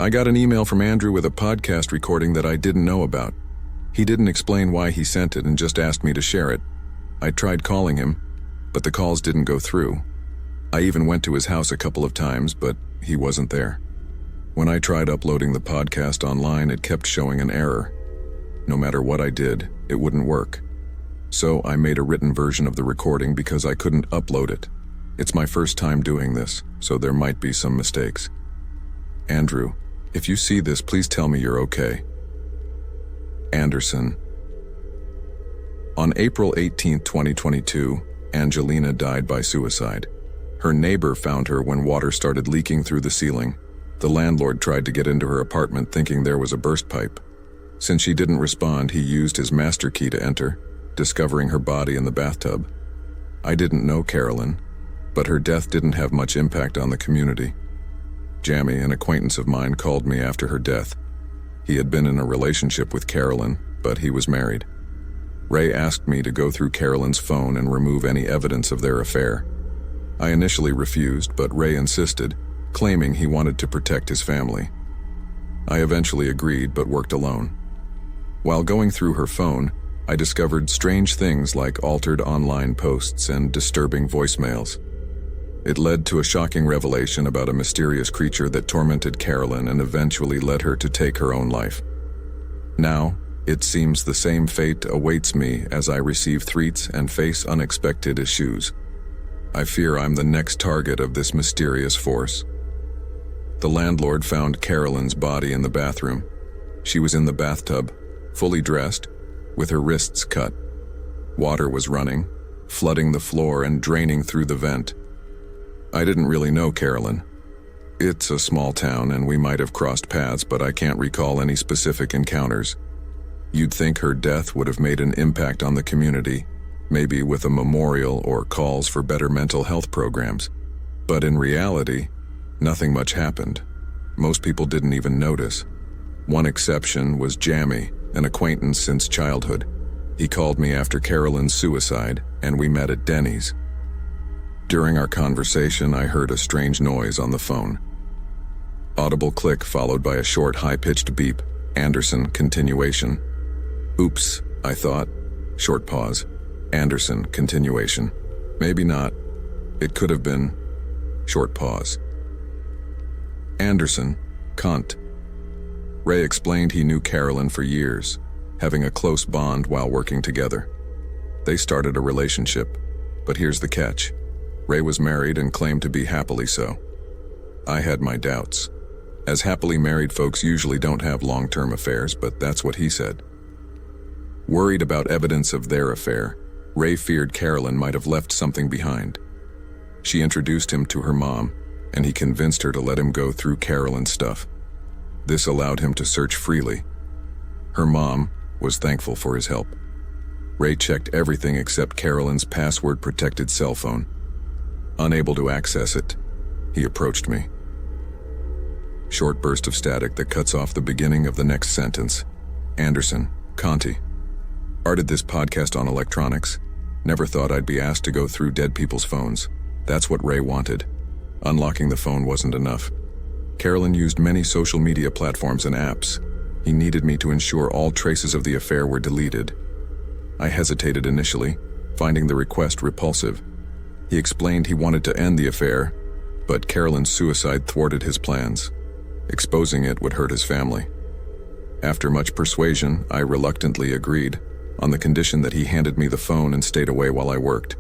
I got an email from Andrew with a podcast recording that I didn't know about. He didn't explain why he sent it and just asked me to share it. I tried calling him, but the calls didn't go through. I even went to his house a couple of times, but he wasn't there. When I tried uploading the podcast online, it kept showing an error. No matter what I did, it wouldn't work. So I made a written version of the recording because I couldn't upload it. It's my first time doing this, so there might be some mistakes. Andrew, if you see this, please tell me you're okay. Anderson. On April 18, 2022, Angelina died by suicide. Her neighbor found her when water started leaking through the ceiling. The landlord tried to get into her apartment thinking there was a burst pipe. Since she didn't respond, he used his master key to enter, discovering her body in the bathtub. I didn't know Carolyn, but her death didn't have much impact on the community. Jamie, an acquaintance of mine, called me after her death. He had been in a relationship with Carolyn, but he was married. Ray asked me to go through Carolyn's phone and remove any evidence of their affair. I initially refused, but Ray insisted, claiming he wanted to protect his family. I eventually agreed, but worked alone. While going through her phone, I discovered strange things like altered online posts and disturbing voicemails. It led to a shocking revelation about a mysterious creature that tormented Carolyn and eventually led her to take her own life. Now, it seems the same fate awaits me as I receive threats and face unexpected issues. I fear I'm the next target of this mysterious force. The landlord found Carolyn's body in the bathroom. She was in the bathtub, fully dressed, with her wrists cut. Water was running, flooding the floor and draining through the vent. I didn't really know Carolyn. It's a small town and we might have crossed paths, but I can't recall any specific encounters. You'd think her death would have made an impact on the community, maybe with a memorial or calls for better mental health programs. But in reality, nothing much happened. Most people didn't even notice. One exception was Jamie, an acquaintance since childhood. He called me after Carolyn's suicide, and we met at Denny's. During our conversation, I heard a strange noise on the phone. Audible click followed by a short, high-pitched beep. Anderson, continuation. Oops, I thought. Short pause. Anderson, continuation. Maybe not. It could have been. Short pause. Anderson, cunt. Ray explained he knew Carolyn for years, having a close bond while working together. They started a relationship, but here's the catch. Ray was married and claimed to be happily so. I had my doubts, as happily married folks usually don't have long-term affairs, but that's what he said. Worried about evidence of their affair, Ray feared Carolyn might have left something behind. She introduced him to her mom, and he convinced her to let him go through Carolyn's stuff. This allowed him to search freely. Her mom was thankful for his help. Ray checked everything except Carolyn's password-protected cell phone. Unable to access it, he approached me. Short burst of static that cuts off the beginning of the next sentence. Anderson, Conti. Started this podcast on electronics. Never thought I'd be asked to go through dead people's phones. That's what Ray wanted. Unlocking the phone wasn't enough. Carolyn used many social media platforms and apps. He needed me to ensure all traces of the affair were deleted. I hesitated initially, finding the request repulsive. He explained he wanted to end the affair, but Carolyn's suicide thwarted his plans. Exposing it would hurt his family. After much persuasion, I reluctantly agreed, on the condition that he handed me the phone and stayed away while I worked.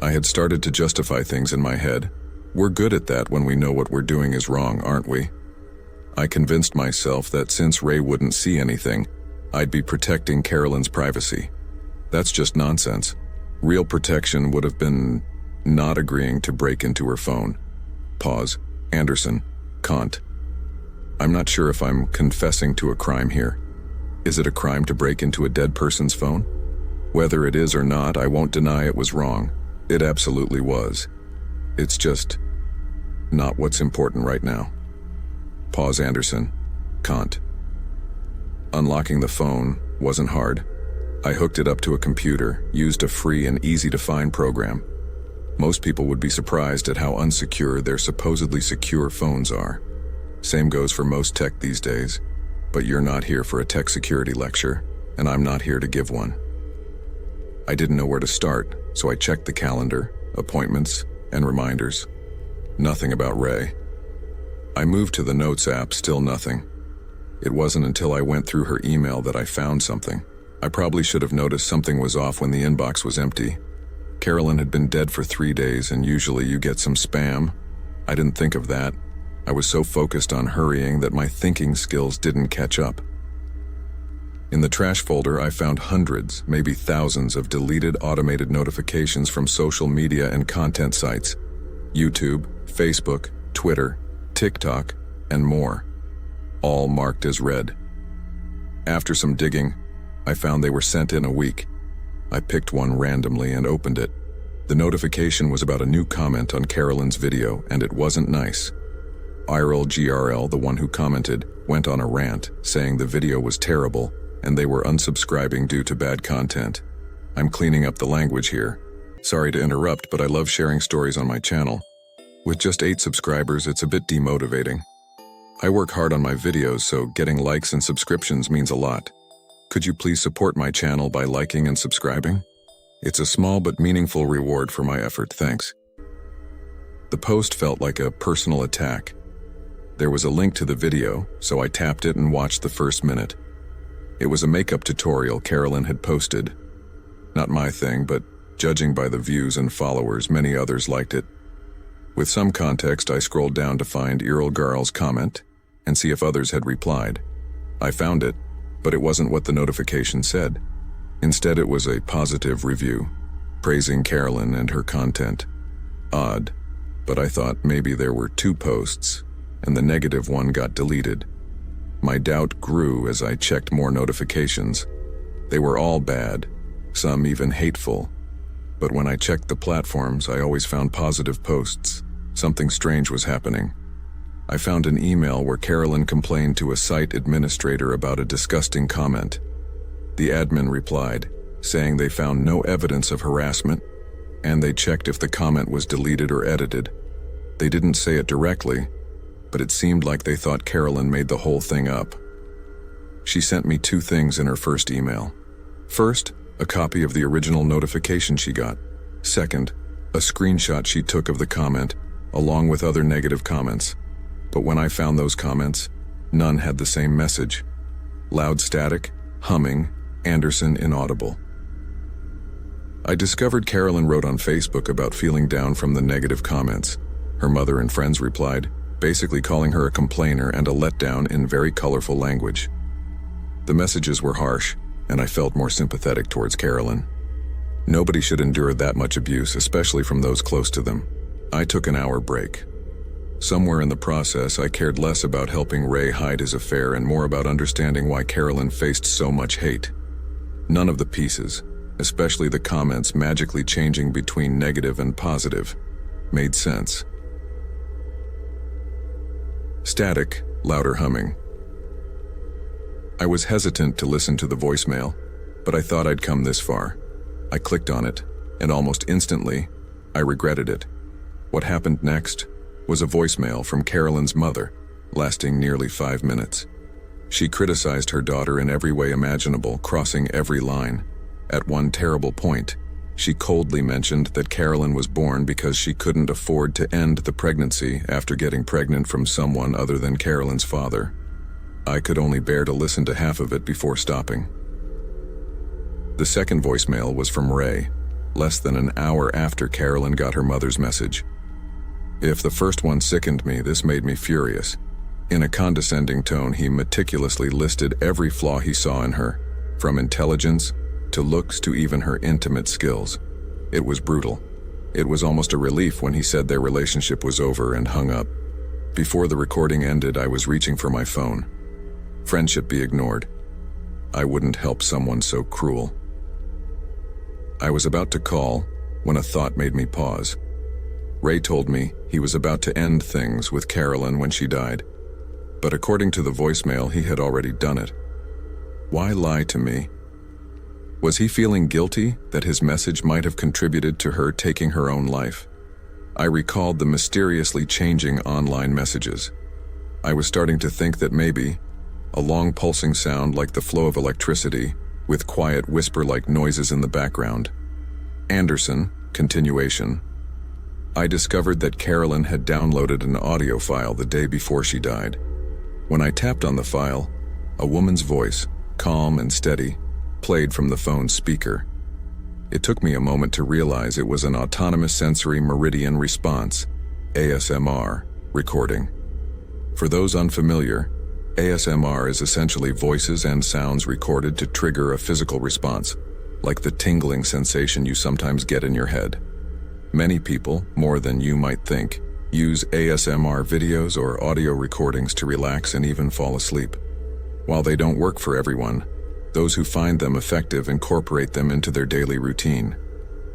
I had started to justify things in my head. We're good at that when we know what we're doing is wrong, aren't we? I convinced myself that since Ray wouldn't see anything, I'd be protecting Carolyn's privacy. That's just nonsense. Real protection would have been not agreeing to break into her phone. Pause. Anderson, Kant. I'm not sure if I'm confessing to a crime here. Is it a crime to break into a dead person's phone? Whether it is or not, I won't deny it was wrong. It absolutely was. It's just not what's important right now. Pause. Anderson, Kant. Unlocking the phone wasn't hard. I hooked it up to a computer, used a free and easy-to-find program. Most people would be surprised at how unsecure their supposedly secure phones are. Same goes for most tech these days, but you're not here for a tech security lecture, and I'm not here to give one. I didn't know where to start, so I checked the calendar, appointments, and reminders. Nothing about Ray. I moved to the Notes app, still nothing. It wasn't until I went through her email that I found something. I probably should have noticed something was off when the inbox was empty. Carolyn had been dead for 3 days, and usually you get some spam. I didn't think of that. I was so focused on hurrying that my thinking skills didn't catch up. In the trash folder, I found hundreds, maybe thousands of deleted automated notifications from social media and content sites. YouTube, Facebook, Twitter, TikTok, and more. All marked as read. After some digging, I found they were sent in a week. I picked one randomly and opened it. The notification was about a new comment on Carolyn's video, and it wasn't nice. IRL, the one who commented, went on a rant, saying the video was terrible, and they were unsubscribing due to bad content. I'm cleaning up the language here. Sorry to interrupt, but I love sharing stories on my channel. With just 8 subscribers, it's a bit demotivating. I work hard on my videos, so getting likes and subscriptions means a lot. Could you please support my channel by liking and subscribing? It's a small but meaningful reward for my effort, thanks. The post felt like a personal attack. There was a link to the video, so I tapped it and watched the first minute. It was a makeup tutorial Carolyn had posted. Not my thing, but judging by the views and followers, many others liked it. With some context, I scrolled down to find Garl's comment and see if others had replied. I found it, but it wasn't what the notification said. Instead, it was a positive review, praising Carolyn and her content. Odd, but I thought maybe there were 2 posts, and the negative one got deleted. My doubt grew as I checked more notifications. They were all bad, some even hateful. But when I checked the platforms, I always found positive posts. Something strange was happening. I found an email where Carolyn complained to a site administrator about a disgusting comment. The admin replied, saying they found no evidence of harassment, and they checked if the comment was deleted or edited. They didn't say it directly, but it seemed like they thought Carolyn made the whole thing up. She sent me 2 things in her first email. First, a copy of the original notification she got. Second, a screenshot she took of the comment, along with other negative comments. But when I found those comments, none had the same message. Loud static, humming, Anderson inaudible. I discovered Carolyn wrote on Facebook about feeling down from the negative comments. Her mother and friends replied, basically calling her a complainer and a letdown in very colorful language. The messages were harsh, and I felt more sympathetic towards Carolyn. Nobody should endure that much abuse, especially from those close to them. I took an hour break. Somewhere in the process, I cared less about helping Ray hide his affair and more about understanding why Carolyn faced so much hate. None of the pieces, especially the comments magically changing between negative and positive, made sense. Static, louder humming. I was hesitant to listen to the voicemail, but I thought I'd come this far. I clicked on it, and almost instantly, I regretted it. What happened next was a voicemail from Carolyn's mother, lasting nearly 5 minutes. She criticized her daughter in every way imaginable, crossing every line. At one terrible point, she coldly mentioned that Carolyn was born because she couldn't afford to end the pregnancy after getting pregnant from someone other than Carolyn's father. I could only bear to listen to half of it before stopping. The second voicemail was from Ray, less than an hour after Carolyn got her mother's message. If the first one sickened me, this made me furious. In a condescending tone, he meticulously listed every flaw he saw in her, from intelligence to looks to even her intimate skills. It was brutal. It was almost a relief when he said their relationship was over and hung up. Before the recording ended, I was reaching for my phone. Friendship be ignored. I wouldn't help someone so cruel. I was about to call when a thought made me pause. Ray told me he was about to end things with Carolyn when she died, but according to the voicemail, he had already done it. Why lie to me? Was he feeling guilty that his message might have contributed to her taking her own life? I recalled the mysteriously changing online messages. I was starting to think that maybe a long pulsing sound like the flow of electricity, with quiet whisper-like noises in the background. Anderson, continuation. I discovered that Carolyn had downloaded an audio file the day before she died. When I tapped on the file, a woman's voice, calm and steady, played from the phone's speaker. It took me a moment to realize it was an autonomous sensory meridian response, ASMR, recording. For those unfamiliar, ASMR is essentially voices and sounds recorded to trigger a physical response, like the tingling sensation you sometimes get in your head. Many people, more than you might think, use ASMR videos or audio recordings to relax and even fall asleep. While they don't work for everyone, those who find them effective incorporate them into their daily routine.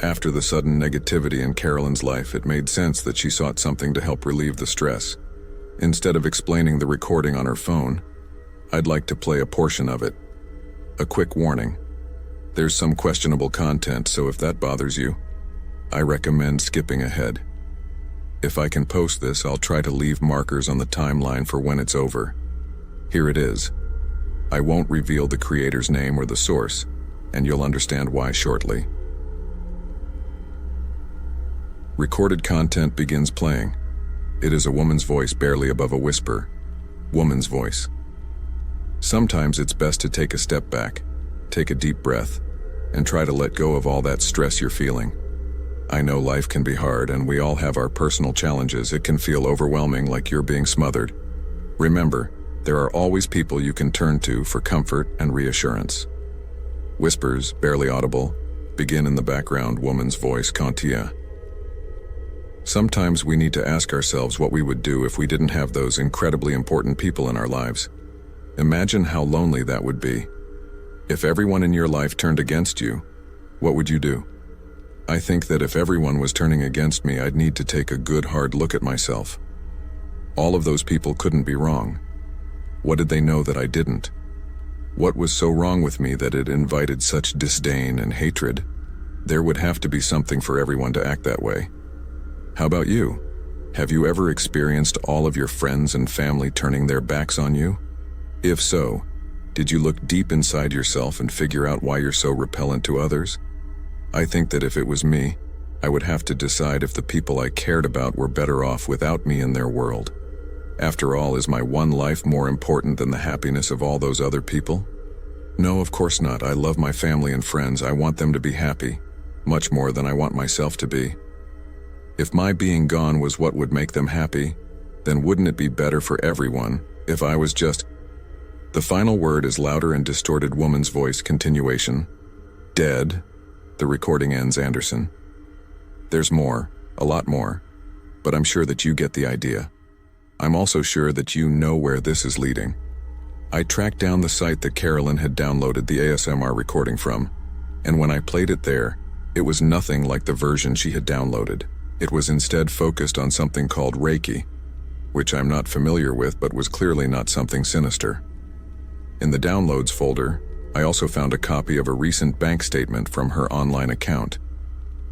After the sudden negativity in Carolyn's life, it made sense that she sought something to help relieve the stress. Instead of explaining the recording on her phone, I'd like to play a portion of it. A quick warning. There's some questionable content, so if that bothers you, I recommend skipping ahead. If I can post this, I'll try to leave markers on the timeline for when it's over. Here it is. I won't reveal the creator's name or the source, and you'll understand why shortly. Recorded content begins playing. It is a woman's voice barely above a whisper. Woman's voice. Sometimes it's best to take a step back, take a deep breath, and try to let go of all that stress you're feeling. I know life can be hard, and we all have our personal challenges. It can feel overwhelming, like you're being smothered. Remember, there are always people you can turn to for comfort and reassurance. Whispers, barely audible, begin in the background. Woman's voice, Kantia. Sometimes we need to ask ourselves what we would do if we didn't have those incredibly important people in our lives. Imagine how lonely that would be. If everyone in your life turned against you, what would you do? I think that if everyone was turning against me, I'd need to take a good hard look at myself. All of those people couldn't be wrong. What did they know that I didn't? What was so wrong with me that it invited such disdain and hatred? There would have to be something for everyone to act that way. How about you? Have you ever experienced all of your friends and family turning their backs on you? If so, did you look deep inside yourself and figure out why you're so repellent to others? I think that if it was me, I would have to decide if the people I cared about were better off without me in their world. After all, is my one life more important than the happiness of all those other people? No, of course not. I love my family and friends. I want them to be happy, much more than I want myself to be. If my being gone was what would make them happy, then wouldn't it be better for everyone if I was just... The final word is louder and distorted woman's voice, continuation. Dead. The recording ends, Anderson. There's more, a lot more, but I'm sure that you get the idea. I'm also sure that you know where this is leading. I tracked down the site that Carolyn had downloaded the ASMR recording from, and when I played it there, it was nothing like the version she had downloaded. It was instead focused on something called Reiki, which I'm not familiar with but was clearly not something sinister. In the downloads folder, I also found a copy of a recent bank statement from her online account.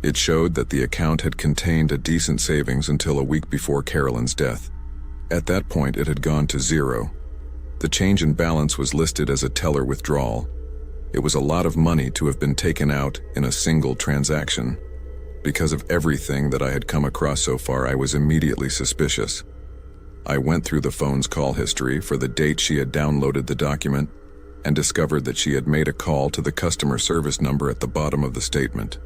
It showed that the account had contained a decent savings until a week before Carolyn's death. At that point, it had gone to zero. The change in balance was listed as a teller withdrawal. It was a lot of money to have been taken out in a single transaction. Because of everything that I had come across so far, I was immediately suspicious. I went through the phone's call history for the date she had downloaded the document and discovered that she had made a call to the customer service number at the bottom of the statement.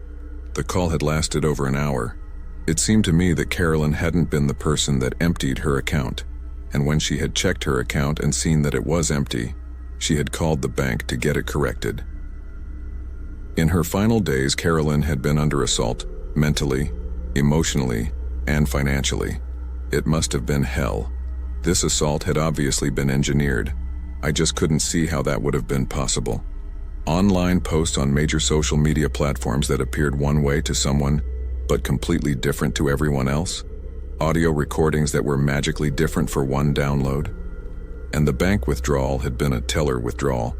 The call had lasted over an hour. It seemed to me that Carolyn hadn't been the person that emptied her account, and when she had checked her account and seen that it was empty, she had called the bank to get it corrected. In her final days, Carolyn had been under assault, mentally, emotionally, and financially. It must have been hell. This assault had obviously been engineered. I just couldn't see how that would have been possible. Online posts on major social media platforms that appeared one way to someone, but completely different to everyone else. Audio recordings that were magically different for one download. And the bank withdrawal had been a teller withdrawal,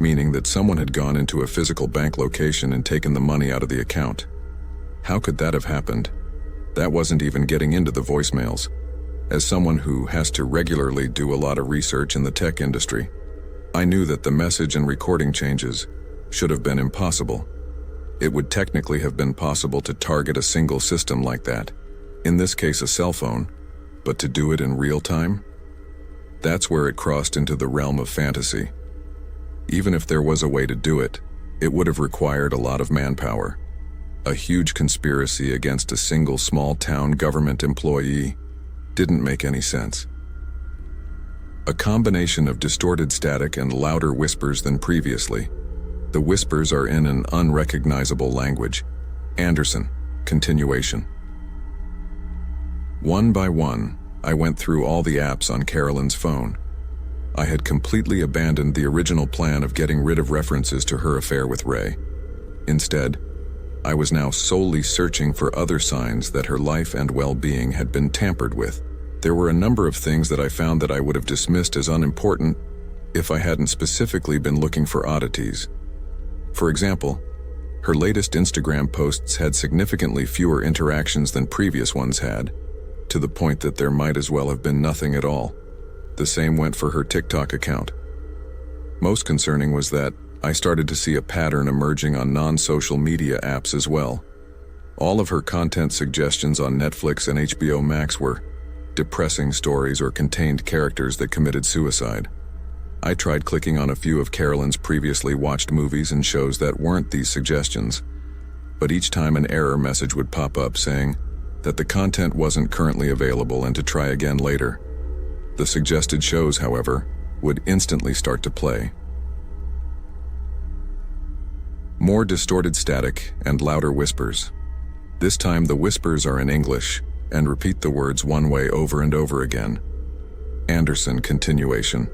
meaning that someone had gone into a physical bank location and taken the money out of the account. How could that have happened? That wasn't even getting into the voicemails. As someone who has to regularly do a lot of research in the tech industry, I knew that the message and recording changes should have been impossible. It would technically have been possible to target a single system like that, in this case a cell phone, but to do it in real time? That's where it crossed into the realm of fantasy. Even if there was a way to do it, it would have required a lot of manpower. A huge conspiracy against a single small-town government employee didn't make any sense. A combination of distorted static and louder whispers than previously. The whispers are in an unrecognizable language. Anderson, continuation. One by one, I went through all the apps on Carolyn's phone. I had completely abandoned the original plan of getting rid of references to her affair with Ray. Instead, I was now solely searching for other signs that her life and well-being had been tampered with. There were a number of things that I found that I would have dismissed as unimportant if I hadn't specifically been looking for oddities. For example, her latest Instagram posts had significantly fewer interactions than previous ones had, to the point that there might as well have been nothing at all. The same went for her TikTok account. Most concerning was that I started to see a pattern emerging on non-social media apps as well. All of her content suggestions on Netflix and HBO Max were depressing stories or contained characters that committed suicide. I tried clicking on a few of Carolyn's previously watched movies and shows that weren't these suggestions, but each time an error message would pop up saying that the content wasn't currently available and to try again later. The suggested shows, however, would instantly start to play. More distorted static and louder whispers. This time the whispers are in English and repeat the words one way over and over again. Anderson, continuation.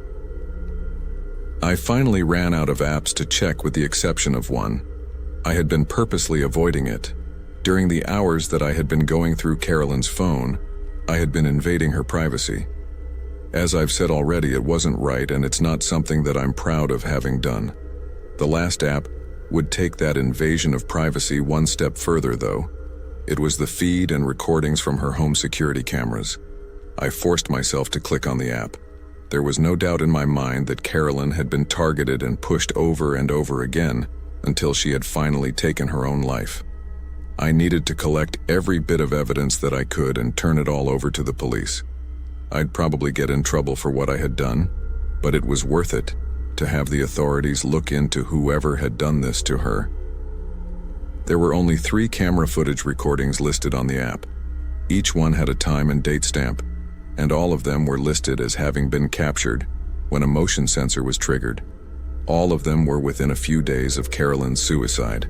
I finally ran out of apps to check with the exception of one. I had been purposely avoiding it. During the hours that I had been going through Carolyn's phone, I had been invading her privacy. As I've said already, it wasn't right and it's not something that I'm proud of having done. The last app would take that invasion of privacy one step further though. It was the feed and recordings from her home security cameras. I forced myself to click on the app. There was no doubt in my mind that Carolyn had been targeted and pushed over and over again until she had finally taken her own life. I needed to collect every bit of evidence that I could and turn it all over to the police. I'd probably get in trouble for what I had done, but it was worth it to have the authorities look into whoever had done this to her. There were only 3 camera footage recordings listed on the app. Each one had a time and date stamp, and all of them were listed as having been captured when a motion sensor was triggered. All of them were within a few days of Carolyn's suicide.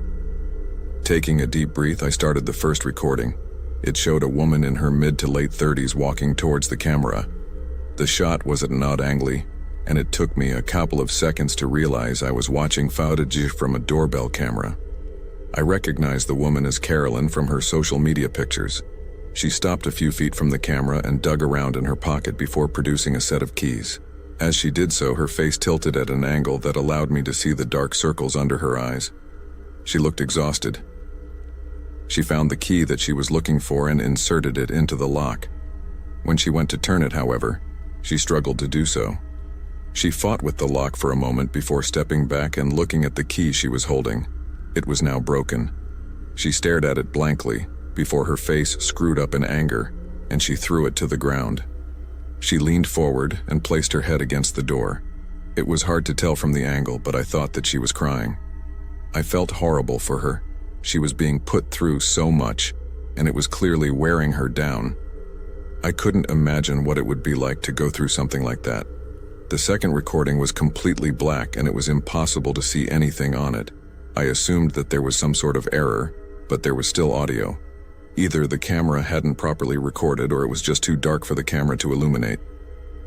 Taking a deep breath, I started the first recording. It showed a woman in her mid to late 30s walking towards the camera. The shot was at an odd angle, and it took me a couple of seconds to realize I was watching footage from a doorbell camera. I recognized the woman as Carolyn from her social media pictures. She stopped a few feet from the camera and dug around in her pocket before producing a set of keys. As she did so, her face tilted at an angle that allowed me to see the dark circles under her eyes. She looked exhausted. She found the key that she was looking for and inserted it into the lock. When she went to turn it, however, she struggled to do so. She fought with the lock for a moment before stepping back and looking at the key she was holding. It was now broken. She stared at it blankly before her face screwed up in anger, and she threw it to the ground. She leaned forward and placed her head against the door. It was hard to tell from the angle, but I thought that she was crying. I felt horrible for her. She was being put through so much, and it was clearly wearing her down. I couldn't imagine what it would be like to go through something like that. The second recording was completely black and it was impossible to see anything on it. I assumed that there was some sort of error, but there was still audio. Either the camera hadn't properly recorded or it was just too dark for the camera to illuminate.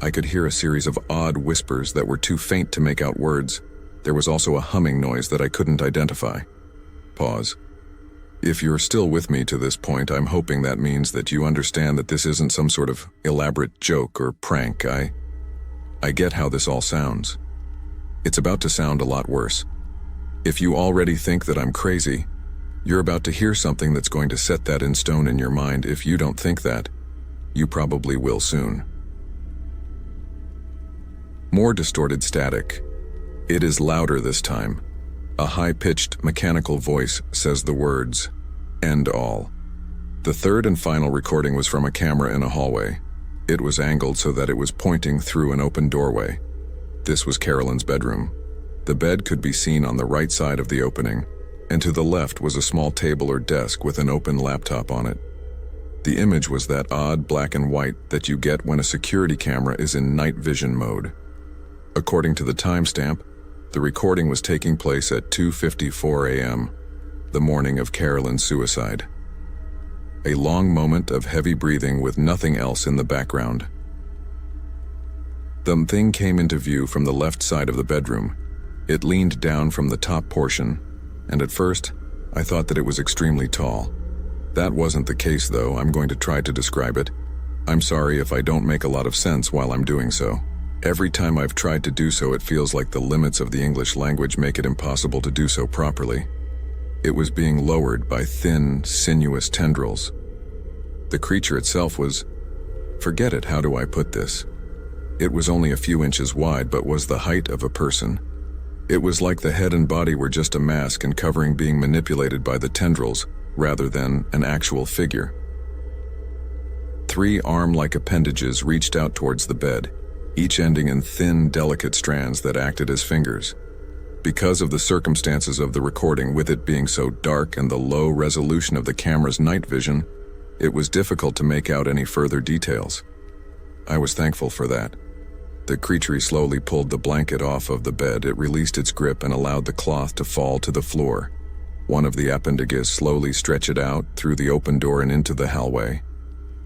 I could hear a series of odd whispers that were too faint to make out words. There was also a humming noise that I couldn't identify. Pause. If you're still with me to this point, I'm hoping that means that you understand that this isn't some sort of elaborate joke or prank. I get how this all sounds. It's about to sound a lot worse. If you already think that I'm crazy, you're about to hear something that's going to set that in stone in your mind. If you don't think that, You probably will soon. More distorted static. It is louder this time. A high-pitched mechanical voice says the words, "End all." The third and final recording was from a camera in a hallway. It was angled so that it was pointing through an open doorway. This was Carolyn's bedroom. The bed could be seen on the right side of the opening, and to the left was a small table or desk with an open laptop on it. The image was that odd black and white that you get when a security camera is in night vision mode. According to the timestamp, the recording was taking place at 2:54 a.m., the morning of Carolyn's suicide. A long moment of heavy breathing with nothing else in the background. The thing came into view from the left side of the bedroom. It leaned down from the top portion, and at first, I thought that it was extremely tall. That wasn't the case though. I'm going to try to describe it. I'm sorry if I don't make a lot of sense while I'm doing so. Every time I've tried to do so, it feels like the limits of the English language make it impossible to do so properly. It was being lowered by thin, sinuous tendrils. The creature itself was, forget it, how do I put this? It was only a few inches wide, but was the height of a person. It was like the head and body were just a mask and covering being manipulated by the tendrils, rather than an actual figure. 3 arm-like appendages reached out towards the bed, each ending in thin, delicate strands that acted as fingers. Because of the circumstances of the recording, with it being so dark and the low resolution of the camera's night vision, it was difficult to make out any further details. I was thankful for that. The creature slowly pulled the blanket off of the bed. It released its grip and allowed the cloth to fall to the floor. One of the appendages slowly stretched out through the open door and into the hallway.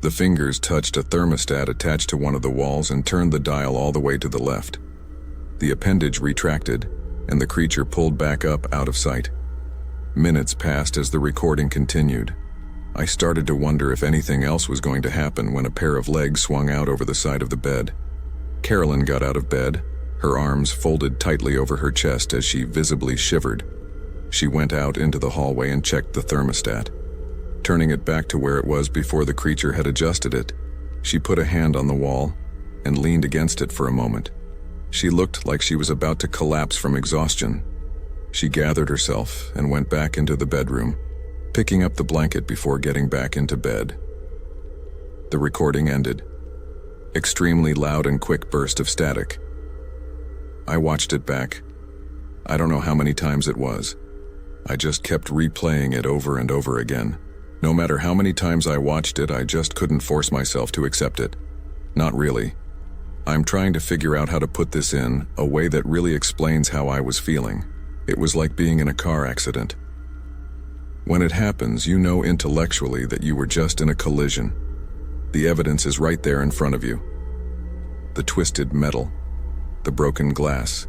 The fingers touched a thermostat attached to one of the walls and turned the dial all the way to the left. The appendage retracted, and the creature pulled back up out of sight. Minutes passed as the recording continued. I started to wonder if anything else was going to happen when a pair of legs swung out over the side of the bed. Carolyn got out of bed, her arms folded tightly over her chest as she visibly shivered. She went out into the hallway and checked the thermostat. Turning it back to where it was before the creature had adjusted it, she put a hand on the wall and leaned against it for a moment. She looked like she was about to collapse from exhaustion. She gathered herself and went back into the bedroom, picking up the blanket before getting back into bed. The recording ended. Extremely loud and quick burst of static. I watched it back. I don't know how many times it was. I just kept replaying it over and over again. No matter how many times I watched it, I just couldn't force myself to accept it. Not really. I'm trying to figure out how to put this in a way that really explains how I was feeling. It was like being in a car accident. When it happens, you know intellectually that you were just in a collision. The evidence is right there in front of you. The twisted metal, the broken glass,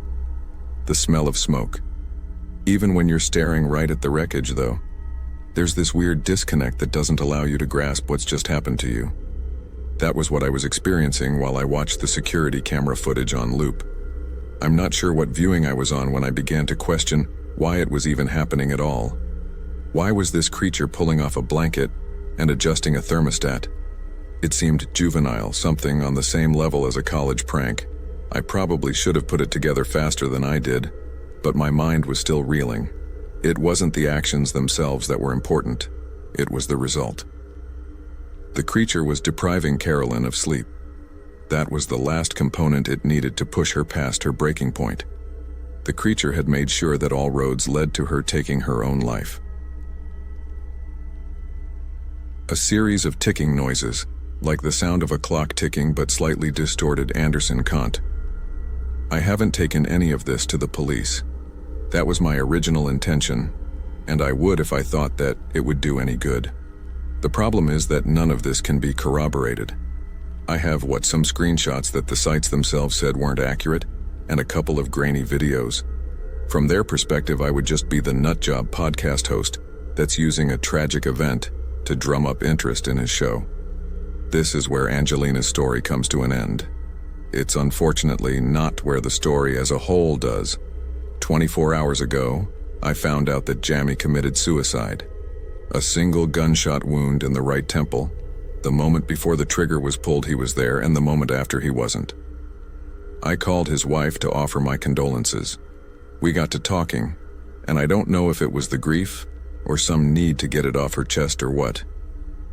the smell of smoke. Even when you're staring right at the wreckage, though, there's this weird disconnect that doesn't allow you to grasp what's just happened to you. That was what I was experiencing while I watched the security camera footage on loop. I'm not sure what viewing I was on when I began to question why it was even happening at all. Why was this creature pulling off a blanket and adjusting a thermostat? It seemed juvenile, something on the same level as a college prank. I probably should have put it together faster than I did, but my mind was still reeling. It wasn't the actions themselves that were important. It was the result. The creature was depriving Carolyn of sleep. That was the last component it needed to push her past her breaking point. The creature had made sure that all roads led to her taking her own life. A series of ticking noises, like the sound of a clock ticking but slightly distorted Anderson cont. I haven't taken any of this to the police. That was my original intention, and I would if I thought that it would do any good. The problem is that none of this can be corroborated. I have some screenshots that the sites themselves said weren't accurate, and a couple of grainy videos. From their perspective, I would just be the nutjob podcast host that's using a tragic event to drum up interest in his show. This is where Angelina's story comes to an end. It's unfortunately not where the story as a whole does. 24 hours ago, I found out that Jamie committed suicide. A single gunshot wound in the right temple, The moment before the trigger was pulled, he was there, and the moment after, he wasn't. I called his wife to offer my condolences. We got to talking, and I don't know if it was the grief or some need to get it off her chest or what,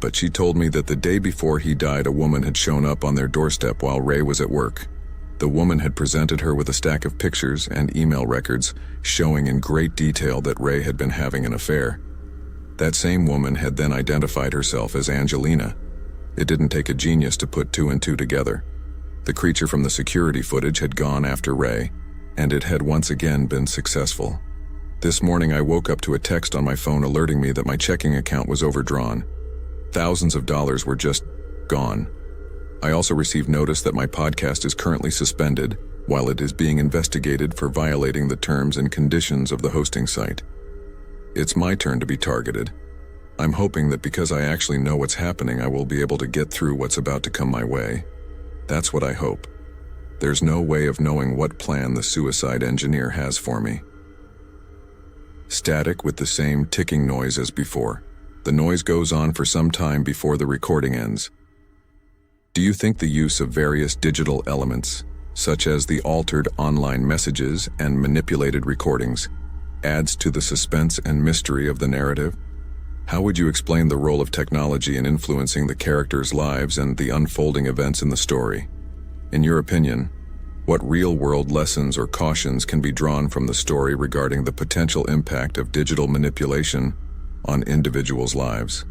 but she told me that the day before he died, a woman had shown up on their doorstep while Ray was at work. The woman had presented her with a stack of pictures and email records showing in great detail that Ray had been having an affair. That same woman had then identified herself as Angelina. It didn't take a genius to put two and two together. The creature from the security footage had gone after Ray, and it had once again been successful. This morning I woke up to a text on my phone alerting me that my checking account was overdrawn. Thousands of dollars were just gone. I also received notice that my podcast is currently suspended while it is being investigated for violating the terms and conditions of the hosting site. It's my turn to be targeted. I'm hoping that because I actually know what's happening, I will be able to get through what's about to come my way. That's what I hope. There's no way of knowing what plan the suicide engineer has for me. Static with the same ticking noise as before. The noise goes on for some time before the recording ends. Do you think the use of various digital elements, such as the altered online messages and manipulated recordings, adds to the suspense and mystery of the narrative? How would you explain the role of technology in influencing the characters' lives and the unfolding events in the story? In your opinion, what real-world lessons or cautions can be drawn from the story regarding the potential impact of digital manipulation on individuals' lives?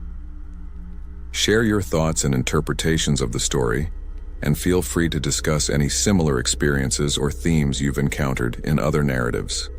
Share your thoughts and interpretations of the story, and feel free to discuss any similar experiences or themes you've encountered in other narratives.